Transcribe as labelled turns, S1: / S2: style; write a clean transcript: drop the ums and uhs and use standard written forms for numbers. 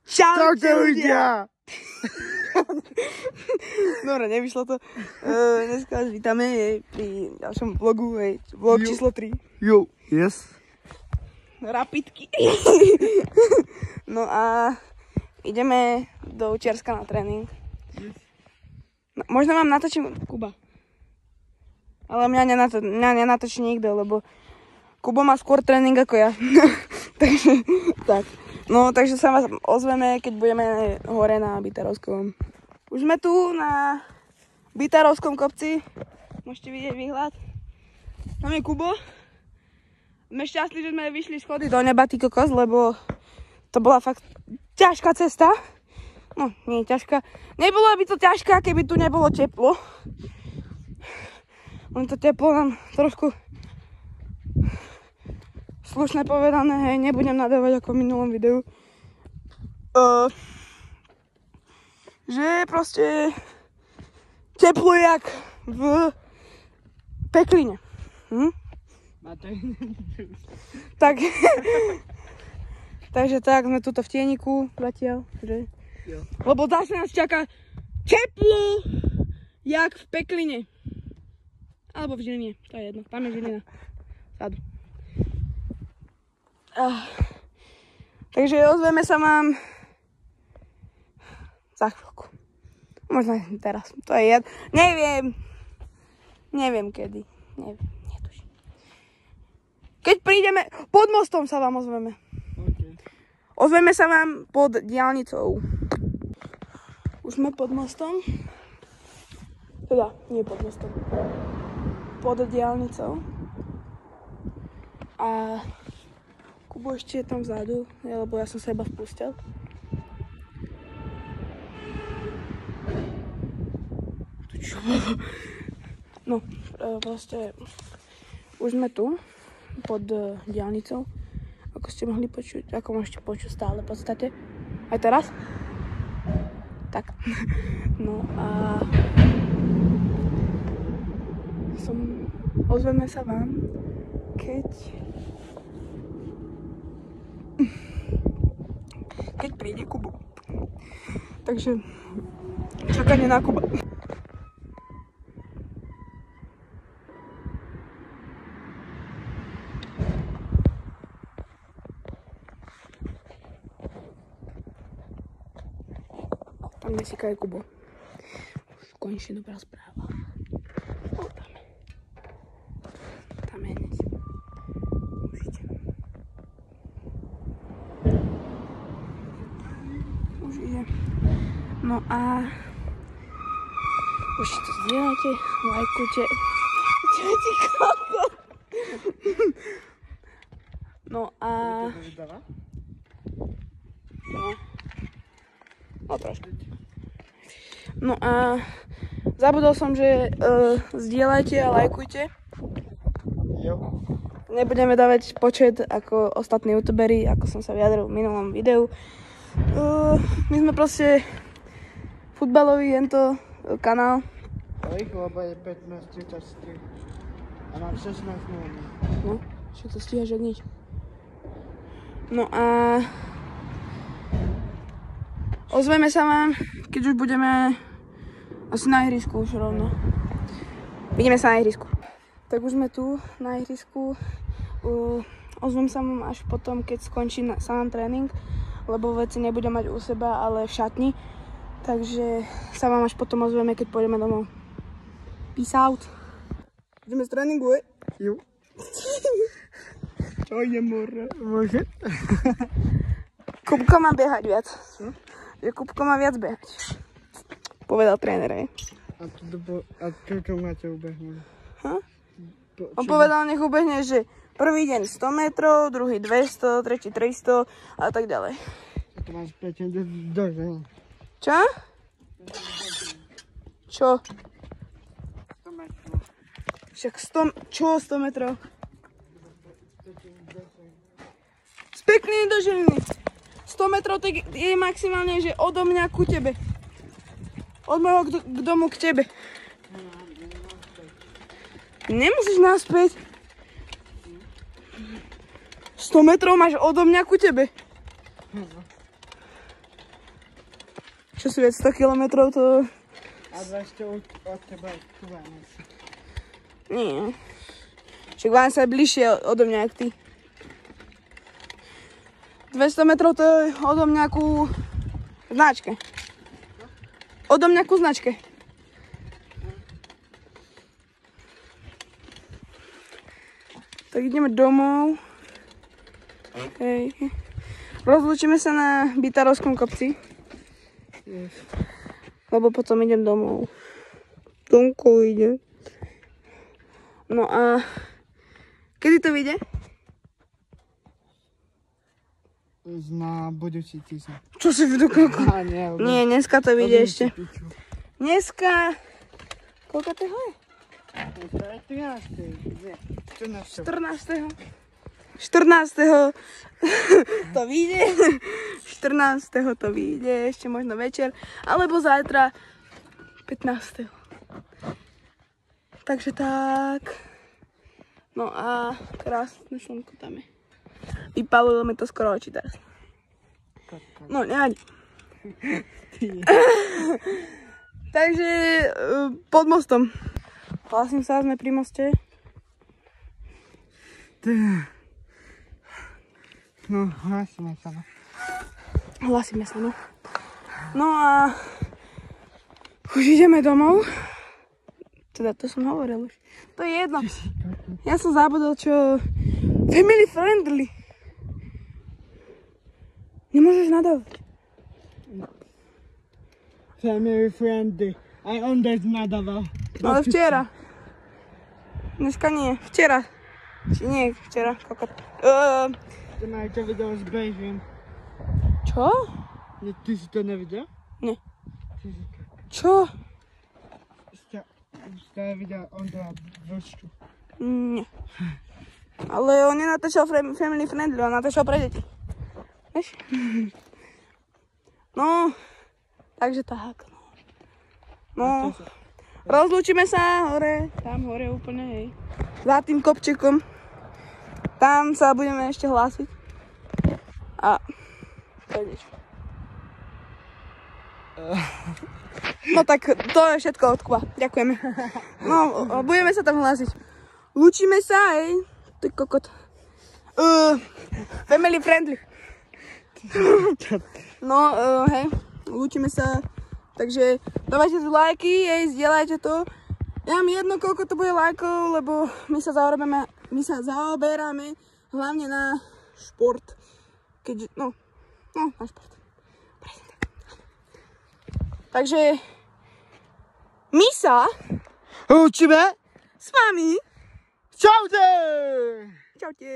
S1: Čaute ľudia! Dobre, nevyšlo to. Dneska vás vítame pri ďalšom vlogu, vlog číslo 3.
S2: Jo, yes.
S1: Rapidky. No a ideme do Učiarska na tréning. No, možno vám natočím Kuba. Ale mňa nenatočí nikto, lebo Kubo má skôr tréning ako ja. Takže, tak. No, takže sa vás ozveme, keď budeme hore na Bytarovskom. Už sme tu na Bytarovskom kopci. Môžete vidieť výhľad. Tam je Kubo. Sme šťastní, že sme vyšli schody do neba, ty kokos, lebo to bola fakt ťažká cesta. No, nie je ťažká. Nebolo by to ťažká, keby tu nebolo teplo. Len to teplo nám trošku slušne povedané, hej, nebudem nadávať ako v minulom videu. Že proste teplo jak v pekline. Tak. Takže tak, sme tuto v tieniku zatiaľ, že? Jo. Lebo zase nás čaká teplo jak v pekline. Alebo v Žiline, to je jedno, tam je Žilina. Vzadu. Takže ozveme sa vám za chvíľku. Možno aj teraz, to je jedno. Neviem kedy. Netuším. Keď prídeme, pod mostom sa vám ozveme. Okay. Ozveme sa vám pod diaľnicou. Už sme pod mostom. Teda, nie pod mostom. Pod diaľnicou. A Kubo ešte je tam vzadu, lebo ja som sa iba vpustil. No, proste už sme tu, pod diaľnicou. Ako ste mohli počuť, ako môžete počuť stále v podstate. Aj teraz? Tak. No a ozveme sa vám, keď príde Kubo. Takže čakanie na Kuba. Tam nesíka aj Kubo. Už konečne dobrá správa. Tam je hneď. Už ide. No a už to zdieľajte, lajkujte. Čo ti koko? No a no trošku. No a zabudol som, že zdieľajte a lajkujte. Jo. Nebudeme dávať počet ako ostatní youtuberi, ako som sa vyjadril v minulom videu. My sme proste futbalový tento kanál.
S2: Lebo je 15:33 a mám 16:00.
S1: No, čo to stíhaš od nič. No a ozveme sa vám, keď už budeme asi na ihrisku už rovno. Vidíme sa na ihrisku. Tak už sme tu na ihrisku. Ozvem sa vám až potom, keď skončí sa nám tréning, lebo veci nebudem mať u seba, ale v šatni. Takže sa vám až potom ozveme, keď pôjdeme domov. Peace out. Ideme z tréningu,
S2: Jo.
S1: Čo ide, more?
S2: Môže?
S1: Kubko má behať viac. Že Kubko má viac behať. Povedal tréner,
S2: A čo máte ubehnúť?
S1: On povedal, nech ubehne, že prvý deň 100 metrov, druhý 200, tretí 300 a tak ďalej.
S2: To máš preťať do ženy.
S1: Čo? Čo?
S2: 100 metrov.
S1: Však 100 metrov? Z Pekliny do Žiliny. 100 metrov je maximálne, že odo mňa ku tebe. Od môjho domu k tebe. Nemusíš naspäť. 100 metrov máš odo mňa ku tebe. čo sú viac 100 kilometrov, to...
S2: A 200 od teba tu Vánoce.
S1: Nie. Však Vánoce je bližšie odo mňa, jak ty. 200 metrov to je odo mňa ku značke. Odo mňa ku značke. Tak ideme domov. Hej. Rozlúčime sa na Bytarovskom kopci.
S2: Yes.
S1: Lebo potom idem domov. Tomko ide. No a... Kedy to vyjde?
S2: Na budúci týždeň.
S1: Čo si v dokonku? Nie, dneska to vyjde ešte. Dneska... Koľko toho je?
S2: To je 13.
S1: 14. 14. to vyjde. 14. to vyjde, ešte možno večer. Alebo zajtra 15. Takže tak. No a krásne slnko tam je. Vypálilo mi to skoro oči teraz. No, nevadí. Takže pod mostom. Hlasím sa, sme pri moste.
S2: No, hlasíme sa, no.
S1: Hlasíme sa, no. No a už ideme domov. Teda to som hovoril už. To je jedno. Ja som zabudol, čo... Family friendly. Nemôžeš nadávať.
S2: Family friendly. Aj on dnes nadával.
S1: Ale včera. Dneska nie. Včera. Či nie, včera.
S2: Ty máš to video s Bežím.
S1: Čo?
S2: Ty si to nevidel?
S1: Nie. Čo?
S2: To je video, on dá vlčku.
S1: Nie. Ale on nenatáčal family friendly, on natáčal pre deti. Vieš? No, takže tak. No, rozlúčime sa hore, tam hore úplne, hej. Za tým kopčekom. Tam sa budeme ešte hlásiť. A to je niečo. No tak to je všetko od Kuba. Ďakujeme. No, budeme sa tam hlásiť. Lúčime sa, hej. Ty kokot. Family friendly. No, hej. Lúčime sa. Takže dávajte tu lajky, hej, zdieľajte to. Ja mám jedno, koľko to bude lajkov, lebo my sa zaoberáme hlavne na šport. Keďže, no, na šport. Takže my sa
S2: Lúčime
S1: s vami.
S2: Čaute!
S1: Čaute.